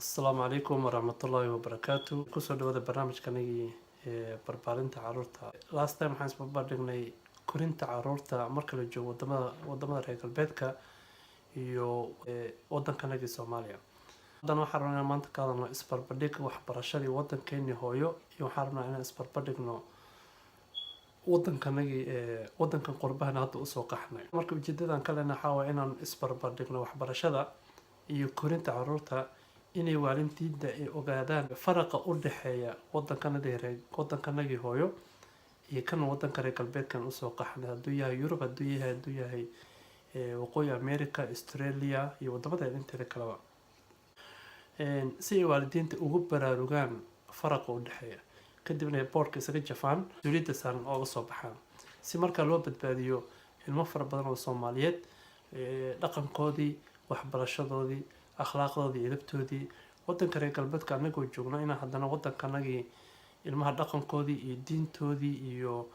Asalaamu calaykum waraxmatullaahi wabarakaatu. Kusoo dhawaada barnaamijkanagii barbaarinta caruurta. Last time waxaan isbarbardhignay korinta caruurta marka la joogo wadamada reer galbeedka iyo wadankanagii Soomaaliya. Haddana waxaan rabnaa inaan maanta ka hadalno isbarbardhig waxbarashadii wadankeeni hooyo iyo waxaan rabnaa inaan isbarbardhigno wadankan qurbahana hadda usoo qaxnay. Marka ujeedadan kalena waxaa waa inaan isbarbardhigno waxbarashada iyo korinta caruurta inay waalidiinta ay ogaadaan faraqa u dhexeeya wadankanagii hooyo iyo kan wadanka reer galbeedkan usoo qaxnay, hadduu yahay Yurub, hadduu yahay waqooyi America, Australia iyo wadamada inteeda kaleba, si ay waalidiinta ugu baraarugaan faraqa u dhexeeya, kadibna ay boorka isaga jafaan dowladda saaran ooga soo baxaan si markaa loo badbaadiyo ilmo fara badan oo Soomaaliyeed, dhaqankoodii, waxbarashadoodii, akhlaaqdoodii iyo edebtoodii. Wadanka reer galbeedka anagoo joogno inaan haddana wadankanagii ilmaha dhaqankoodii iyo diintoodii iyo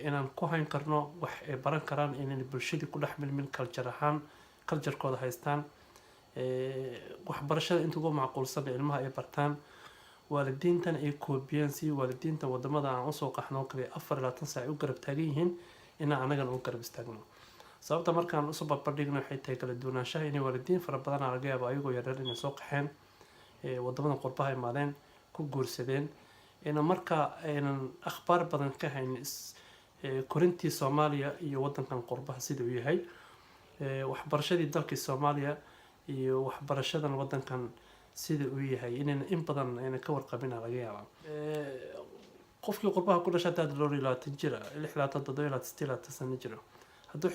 inaan ku hayn karno wax ay baran karaan, inay bulshadii ku dhex milmin culture-kooda haystaan, waxbarashada inta ugu macquulsan ilmaha ay bartaan, waalidiintan ay koobiyaan si waalidiinta wadamada aan usoo qaxno kale 24 saac u garab taagan yihiin inaan anagana u garab istaagno. Sababta markaan usoo barbardhigno waxay tahay kala duwanaanshaha inay waalidiin fara badan laga yaabo ayagoo yaryar inay soo qaxeen wadamada qurbaha imaadeen, ku guursadeen, marka aynan akhbaar badan ka hayn korintii Soomaaliya iyo wadankan qurbaha sida uu yahay, waxbarashadii dalkii Soomaaliya iyo waxbarashadan wadankan sida uu yahay in badan ayna ka warqabin laga yaabaa. Qofkii qurbaha ku dhashay dad 20 jir, 26, 27 sano jir, hadduu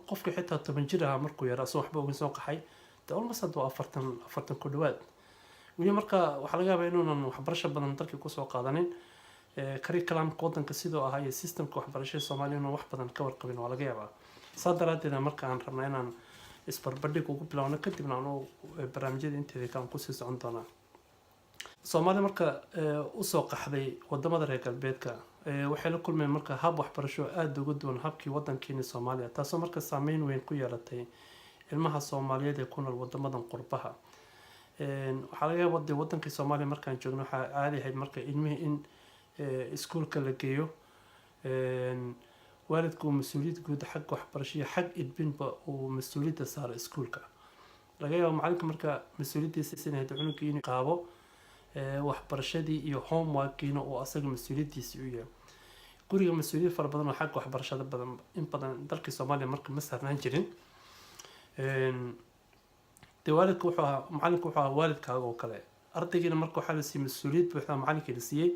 qofka xitaa 10 jir ah markuu yaraa soo waxba uga soo qaxay almost waa 40 ku dhawaad. weli marka waxaa laga yaabaa inuunan waxbarasho badan dalkii kusoo qaadanin, curriculum-ka wadanka sidoo ahaa iyo systemka waxbarashada Soomaaliya inuu wax badan ka warqabin waa laga yaabaa. Saa daraadeed marka aan rabnaa inaan isbarbardhig ugu bilowno kadibna aan barnaamijyada inteeda kale kusii socon doonaa. Soomaaliya marka usoo qaxday wadamada reer galbeedka waxay la kulmeen marka hab waxbarasho aad uga duwan habkii wadankeena Soomaaliya, taasoo marka saameyn weyn ku yeelatay ilmaha Soomaaliyeed ee ku nool wadamadan qurbaha. Waxaa laga yaabaa wadankii Soomaaliya markaan joogno waxaa caadi ahayd marka ilmihii in iskuulka la geeyo, waalidku mas'uuliyad guud xag waxbarasho iyo xag edbinba uu mas'uuliyadda saaro iskuulka. Laga yaabo macalinka marka mas'uuliyaddiisa inay cunuga inuu qaabo waxbarashadii iyo homework-kiina oo asaga mas'uuliyaddiisa u yahay. Guriga mas'uuliyad fara badan oo xag waxbarashada badan in badan dalkii Soomaaliya marka ma saarnaan jirin. Waalidku wuxuu ahaa macalinka wuxuu ahaa waalidkaaga oo kale. Ardaygiina marka waxaa la siiyay mas'uuliyad buuxda macalinka la siiyay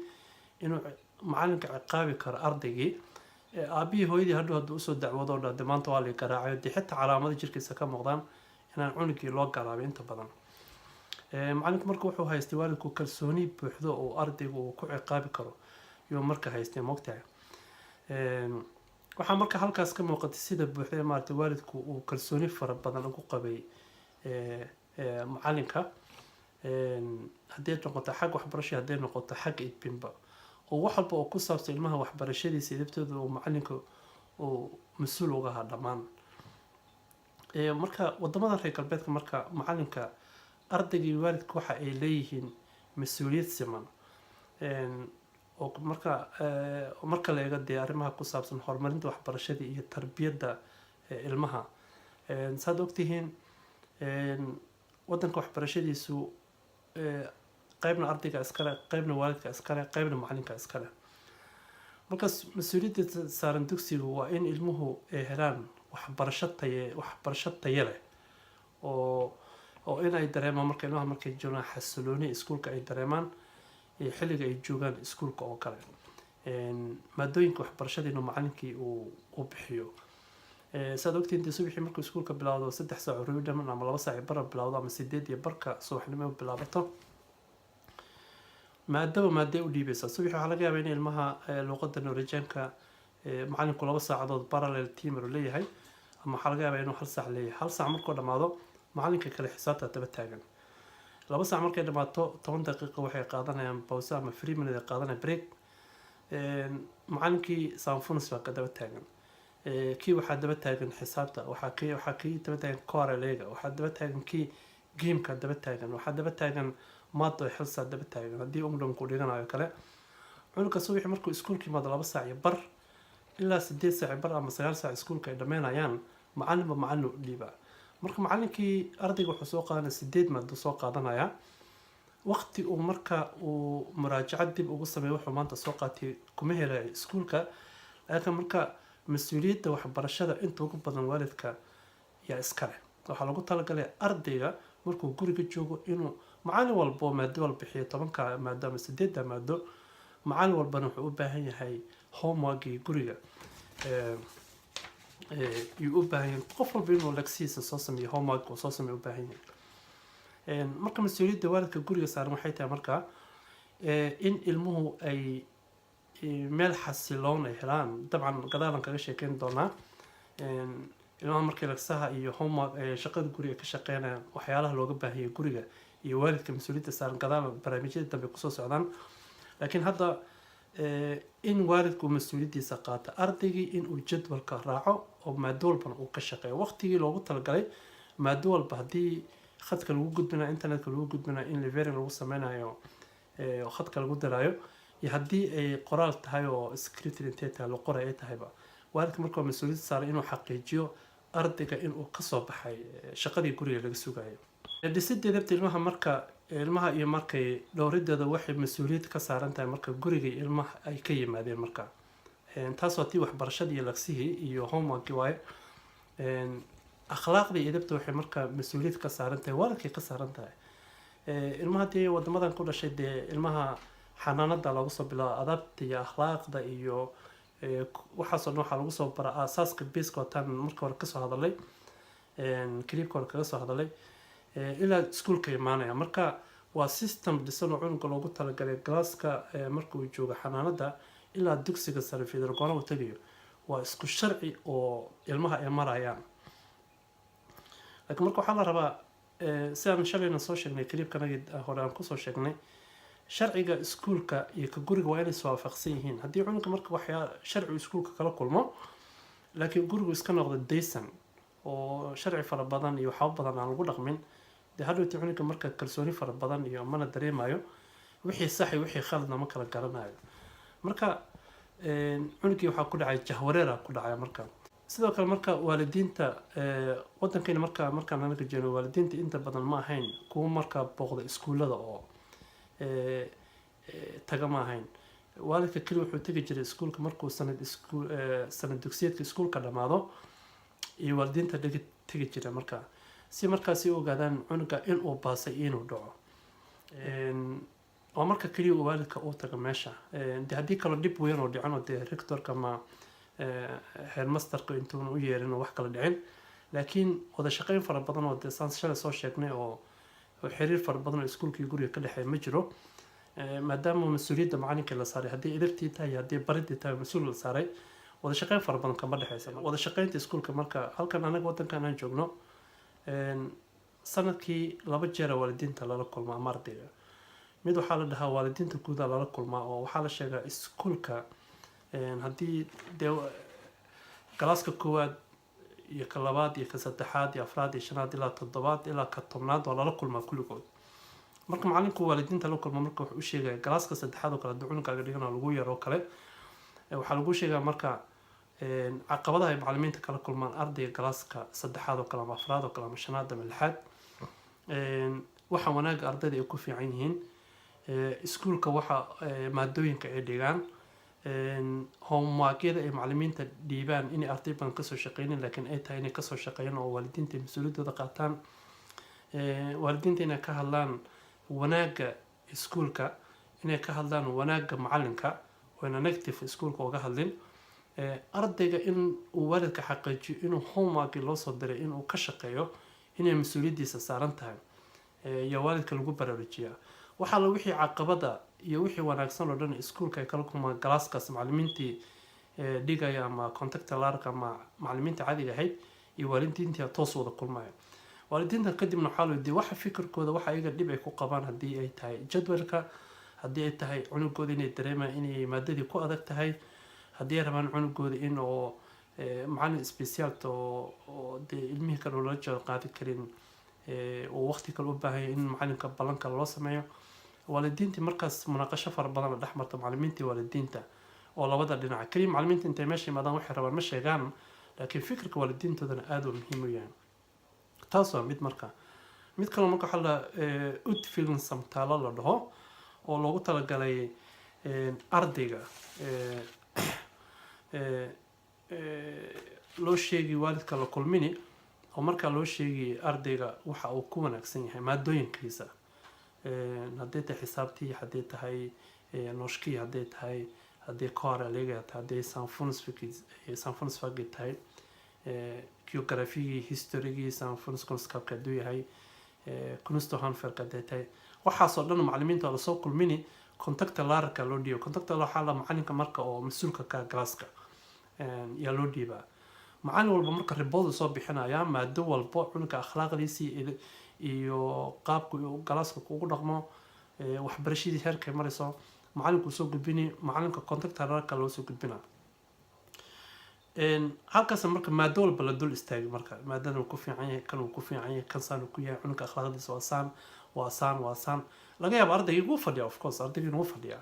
inuu macalinka ciqaabi karo ardaygii. Aabihii hooyadii hadduu usoo dacwado oo maanta waa la garaacay, xitaa calaamado jirkiisa ka muuqdaan inaan cunugii loo garaabay inta badan. Macalinka marka wuxuu haystay waalidku kalsooni buuxdo oo ardaygu uu ku ciqaabi karo iyo marka haystay moogtahay. Waxaa marka halkaas ka muuqatay sida buuxda maartay waalidku uu kalsooni fara badan ugu qabay macalinka, haddii noqoto xag waxbarasho, haddii noqoto xag edbinba, oo wax walba oo ku saabsan ilmaha waxbarashadiisa edebtooda oo macalinka uu mas'uul uga ahaa dhammaan. Marka wadamada reer galbeedka marka macalinka ardayga iyo waalidku waxa ay leeyihiin mas'uuliyad siman, oo marka la eego arrimaha ku saabsan horumarinta waxbarashada iyo tarbiyadda ilmaha. Saad ogtihiin wadanka waxbarashadiisu qaybna ardayga iskale, qaybna waalidka iskale, qaybna macalinka iskale. Markaas mas'uuliyadda saaran dugsiga waa in ilmuhu ay helaan waxbarasho tayo leh oo inay dareemaan marka ilmaha markay joogaan xasilooni iskuulka ay dareemaan xilliga ay joogaan iskuulka oo kale. Maadooyinka waxbarashada inuu macalinkii uu bixiyo. Saad ogtihiin subaxii markuu iskuulka bilaawdo 3 saac reading ama 2 saac bar bilaawdo ama 8:15 subaxnimo bilaabato, maadada u dhiibaysa. Subaxii waxaa laga yaabaa in ilmaha luqadda Norwegian-ka macalinku 2 saacadood parallel timer leeyahay, ama waxaa laga yaabaa inuu 1 saac leeyahay. 1 saac markuu dhamaado macalinka kale xisaabta daba taagan. 2 saac markay dhamaato 10 daqiiqo waxay qaadanayaan pause ama 3 minutes ay qaadanayaan break. Macalinkii saanfunis baa ka daba taagan. Kii waxaa daba taagan xisaabta, waxaa kii daba taagan core lega, waxaa daba taagan kii gameka daba taagan waxaa daba taagan maado xilsa daba taagan haddii ungdhamku dhiganayo kale cunuga subaxii markuu iskuulka yimaado 2 saac iyo bar ilaa 8 saac bar ama 9 saac iskuulka ay dhameynayaan macalinba macalin u dhiiba marka macalinkii ardayga wuxuu soo qaadanaya 8 maado soo qaadanaya waqti uu marka uu muraajacad dib ugu sameeyo wuxuu maanta soo qaatay kuma helay iskuulka laakiin marka mas'uuliyadda waxbarashada inta ugu badan waalidka yaa iska leh waxaa lagu talagalay ardayga markuu guriga joogo inuu macalin walba maado walba bixiyo 10 maado ama 8 maado macalin walbana wuxuu u baahan yahay homework guriga uu u baahan yahay qof walba inuu lagsiisa soo sameeyo homework oo soo sameeyo u baahan yahay marka mas'uuliyadda waalidka guriga saaran waxay tahay marka in ilmuhu ay meel xasiloon ay helaan dabcan gadaalan kaga sheekeyn doonaa ilmaha markii lagsaha iyo homework shaqada guriga ka shaqeynayaan waxyaalaha looga baahan yahay guriga iyo waalidka mas'uuliyadda saaran gadaalan barnaamijyada dambe kusoo socdaan laakiin hadda in waalidku mas'uuliyadiisa qaato ardaygii inuu jadwalka raaco oo maado walbana uu ka shaqeeyo waqtigii loogu talagalay maado walba haddii khadka lagu gudbinayo internetka lagu gudbinayo in leveling lagu sameynayo khadka lagu darayo iyo haddii ay qoraal tahay oo scripted intee tahay la qoray ay tahayba waalidka markuu mas'uuliyad saaray inuu xaqiijiyo ardayga inuu ka soo baxay shaqadii guriga laga sugayo dhisidda ilmaha marka ilmaha iyo markay dhowrideeda waxay mas'uuliyad ka saaran tahay marka guriga ilmaha ay ka yimaadeen marka taas waa tii waxbarashada iyo lagsihii iyo homework waaye akhlaaqda iyo edebta waxay marka mas'uuliyad ka saaran tahay waalidkay ka saaran tahay ilmaha dee wadamadan ku dhashay dee ilmaha xanaanada lagu soo bilaabo adabta iyo akhlaaqda iyo waxaasoo dhan waxaa lagu soo baraa aasaaska basic wataan marka hore kasoo hadalay clipka hore kaga soo hadalay ilaa iskuulka imaanaya marka waa system dhisan oo cunuga loogu talagalay galaaska marka uu joogo xanaanada ilaa dugsiga sare federal uu tagayo waa isku sharci oo ilmaha ay marayaan laakiin marka waxaa la rabaa si aan shalayna soo sheegnay clipkanagii hore aan kusoo sheegnay sharciga iskuulka iyo ka guriga waa inay iswaafaqsan yihiin haddii cunuga marka waxyaa sharcigu iskuulka kala kulmo laakiin gurigu iska noqdo daysan oo sharci fara badan iyo waxyaabo badan aan lagu dhaqmin dee hadhowtii cunuga marka kalsooni fara badan iyo mana dareemayo wixii sax iyo wixii khaladna ma kala garanayo marka cunugii waxaa ku dhacay jahwareera ku dhacaya marka sidoo kale marka waalidiinta wadankeena markaan anaga jeeno waalidiinta inta badan ma ahayn kuwa marka booqda iskuulada oo taga ma ahayn waalidka keli wuxuu tegi jiray iskuulka markuu sanad dugsiyeedka iskuulka dhamaado iyo waalidiinta tegi jira marka si markaasi u ogaadaan cunuga inuu baasay inuu dhaco oo marka keliya waalidka uu taga meesha dee haddii kaloo dhib weyn oo dhicin oo dee rectorka ama headmasterka intuuna u yeerin oo wax kala dhicin laakiin wada shaqeyn fara badan oo dee saan shalay soo sheegnay oo xiriir fara badan oo iskuulka iyo guriga ka dhexeeya ma jiro maadaama mas'uuliyadda macalinka la saaray haddii edebtii tahay haddii baridii tahay mas-uul la saaray wada shaqeyn fara badan kama dhexeysa wada shaqeynta iskuulka marka halkan anaga wadankan aan joogno sanadkii 2 jeer waalidiinta lala kulmaa ama ardayga mid waxaa la dhahaa waalidiinta guuda lala kulmaa oo waxaa la sheegaa iskuulka haddii dee galaaska koowaad iyo ka labaad iyo ka saddexaad iyo afraad iyo shanaad ilaa 7aad ilaa ka 10aad waa lala kulmaa kulligood marka macalinku waalidiinta la kulma marka wuxuu u sheegaya galaaska saddexaad oo kale haddii cunugaaga dhigana lagu yaro kale waxaa lagu sheegaa marka caqabadaha ay macallimiinta kala kulmaan ardayga galaaska saddexaad oo kale ama afraad oo kale ama shanaad ama lixaad waxa wanaaga ardayda ay ku fiican yihiin iskuulka waxa maadooyinka ay dhigaan homeworkyada ay macallimiinta dhiibaan inay arday badan kasoo shaqeynin laakiin ay tahay inay kasoo shaqeeyaan oo waalidiinta mas-uuliyadooda qaataan waalidiinta inay ka hadlaan wanaaga iskuulka inay ka hadlaan wanaaga macalinka oo ina negative iskuulka uga hadlin ardayga in uu waalidka xaqiijiyo inuu homework loo soo diray inuu ka shaqeeyo inay mas-uuliyadiisa saaran tahay iyo waalidka lagu baraarujiyaa waxaa la wixii caqabada iyo wixii wanaagsan oo dhan iskuulka ay kala kulmaan galaaskaas macallimiintii dhigaya ama contacta larka ama macallimiinta caadiga ahayd iyo waalidiintii toos wada kulmaya waalidiinta kadibna waxaa loo diiday waxa fikirkooda waxa iyaga dhib ay ku qabaan haddii ay tahay jadwalka haddii ay tahay cunugooda inay dareemaan inay maadadii ku adag tahay haddii ay rabaan cunugooda in oo macallin specialta oo dee ilmihii kale loola jaan qaadi karin oo waqti kale u baahan yahay in macalinka ballan kale loo sameeyo waalidiintii markaas munaaqasho fara badan dhex marta macallimiintii waalidiinta oo labada dhinac kaliya macallimiinta intay meesha yimaadaan waxay rabaan ma sheegaan laakiin fikirka waalidiintoodana aad u muhiim u yahay taas waa mid marka mid kale marka waxa la utfilin samtaalo la dhaho oo loogu talagalay ardayga loo sheegi waalidka la kulmini oo markaa loo sheegi ardayga waxa uu ku wanaagsan yahay maadooyinkiisa haddii tahay xisaabtii haddii tahay nooshkii haddii tahay haddii koora leega haddii sanfunsfagi tahay geografigii historygii sanfunskonscapka hadduu yahay kunsto hanferka haddii tahay waxaasoo dhan macallimiinta waa lasoo kulmini contacta laarka loo dhiibo contacta waxaa la macalinka marka oo mas-uulka ka galaaska yaa loo dhiibaa macallin walba marka riboodu soo bixinaya maado walbo cunugga akhlaaqdiisii iyo qaabku galaaska ugu dhaqmo waxbarashadii heerkay marayso macallinku soo gudbini macalinka contacta laarka loo soo gudbina halkaas marka maado walba la dul istaagi marka maadada uu ku fiican yahay kan uu ku fiican yahay kan saan ku yahay cunugga akhlaaqdiisa waa saan laga yaabo ardayga ugu fadhiya of course ardayga ugu fadhiya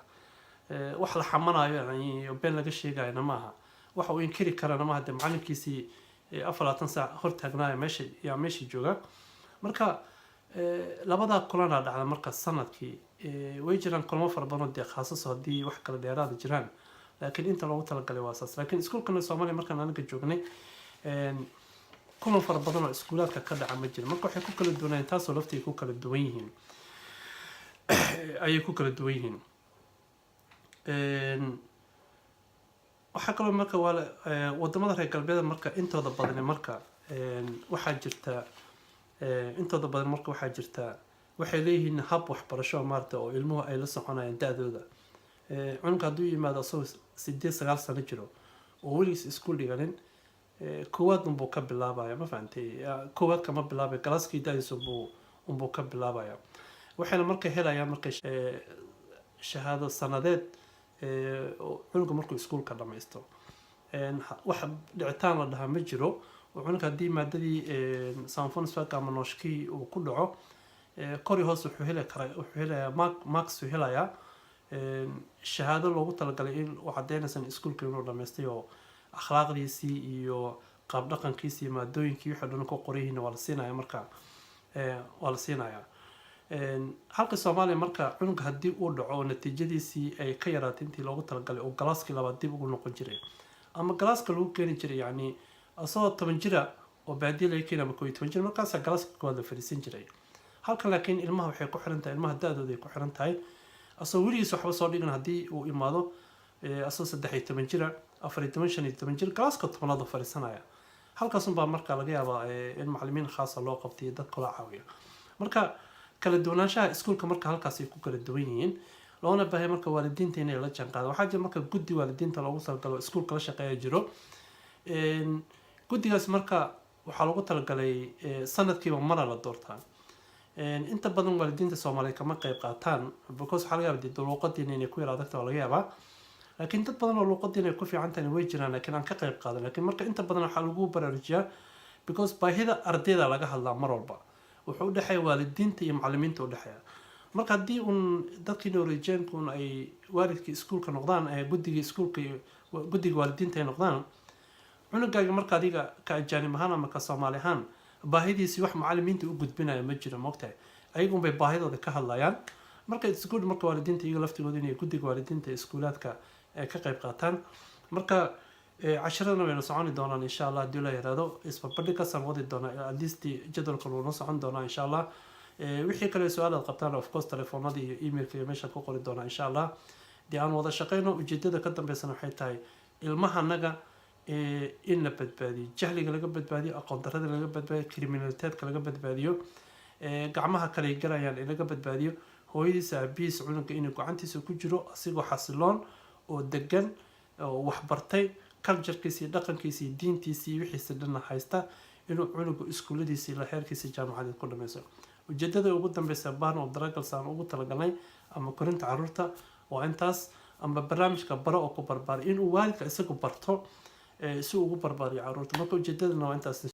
wax la xamanayo yani been laga sheegayna maaha waxa uu inkiri karana maaha de macalinkiisii 24 saac hor taagnaayo meesha jooga marka labada kulana dhacda marka sanadkii way jiraan kulamo fara badan dee khaasas haddii wax kala dheeraada jiraan laakiin inta loogu talagalay waa saas laakiin iskuulkana Soomaaliya markaan anaga joognay kulan fara badan oo iskuulaadka ka dhaca ma jiro marka waxay ku kala duwanayeen taasoo laftii ku kala duwan yihiin ayay ku kala duwan yihiin waxaa kaloo marka wadamada reer galbeed marka intooda badan marka waxaa jirta waxay leeyihiin hab waxbarasho maarta oo ilmuhu ay la soconayaan da'dooda cunugga hadduu yimaado asagoo 8-9 sano jiro oo weligiis iskuul dhiganin koowaad unbuu ka bilaabaya ma fahantay koowaad kama bilaabay galaaskii da'diisa unbuu ka bilaabaya waxayna marka helayaan marka shahaado sanadeed cunugga markuu iskuulka dhamaysto wax dhicitaan la dhahaa ma jiro oo cunugga haddii maadadii sanfunsfak ama nooshkii uu ku dhaco kori hoos wuxuu helayaa marks uu helayaa shahaado loogu talagalay in uu cadeynaysan iskuulka inuu dhamaystay oo akhlaaqdiisii iyo qaab dhaqankiisii maadooyinkii wixii dhan ku qorayihiin waa la siinayaa marka waa la siinayaa halka Soomaaliya marka cunugga haddii uu dhaco natiijadiisii ay ka yaraatay intii loogu talagalay oo galaaskii labaad dib ugu noqon jiray ama galaaska lagu keeni jiray yani asoo 10 jira oo baadiye laga keenay ama 12 jir markaas galaaska koowaad la fariisin jiray halka laakiin ilmaha waxay ku xiran tahay ilmaha da'dooda ay ku xiran tahay asoo weligiis waxba soo dhigan haddii uu imaado asoo 13 jira 14 jir galaaska 10aad fariisanaya halkaas baa marka laga yaabaa in macallimiin khaas ah loo qabtay dad kala caawiya marka kala duwanaanshaha iskuulka marka halkaas ay ku kala duwan yihiin loona baahay marka waalidiinta inay la jaanqaadaan waxaa jira marka guddi waalidiinta loogu talagalo iskuulka la shaqeeya jiro guddigaas marka waxaa loogu talagalay sanadkiiba mar la doortaa inta badan waalidiinta Soomaaliyeed kama qayb qaataan because waxa laga yaabaa luuqadiina inay ku yaraadagto waa laga yaabaa laakiin dad badan oo luuqadiina ay ku fiican tahay way jiraan laakiin aan ka qayb qaadan laakiin marka inta badan waxa lagu baraarujiyaa because baahida ardayda laga hadlaa mar walba wuxuu u dhaxay waalidiinta iyo macallimiinta u dhaxaya marka haddii dadkii Norwegian ay waalidkii iskuulka noqdaan guddiga iskuulka guddiga waalidiinta ay noqdaan cunugaaga marka adiga ka ajaanib ahaan ama ka Soomaali ahaan baahidiisi wax macallimiinta u gudbinaya ma jiro moogtahay ayagu bay baahidooda ka hadlayaan marka iskuul marka waalidiinta iyaga laftigooda inay guddiga waalidiinta iskuulaadka ka qayb qaataan marka casharadana wayna soconi doonaan insha Allah haddii la yiraahdo isbarbardhigkaas aan wadi doonaa at least jadwalka wuu socon doonaa insha Allah wixii kale su'aal aad qabtaan of course telefoonada iyo emailka iyo meesha ku qori doonaa insha Allah dii aan wada shaqeyno ujeedada ka dambeysana waxay tahay ilmahanaga in la badbaadiyo jahliga laga badbaadiyo aqoon darrada laga badbaadiyo criminaliteedka laga badbaadiyo gacmaha kale galayaan in laga badbaadiyo hooyadiisa aabihiisa cunugga inuu gacantiisa ku jiro asigoo xasiloon oo degan oo wax bartay culture-kiisa dhaqankiisa diintiisa wixiisa dhan haysta inuu cunugga iskuuladiisa la heerkiisa jaamacadeed ku dhameysto ujeedada ugu dambeysa baan oo daragalsan ugu talagalnay ama korinta caruurta waa intaas ama barnaamijka baro oo ku barbaar inuu waalidka isagu barto si ugu barbaariyo caruurta marka ujeedadana waa intaas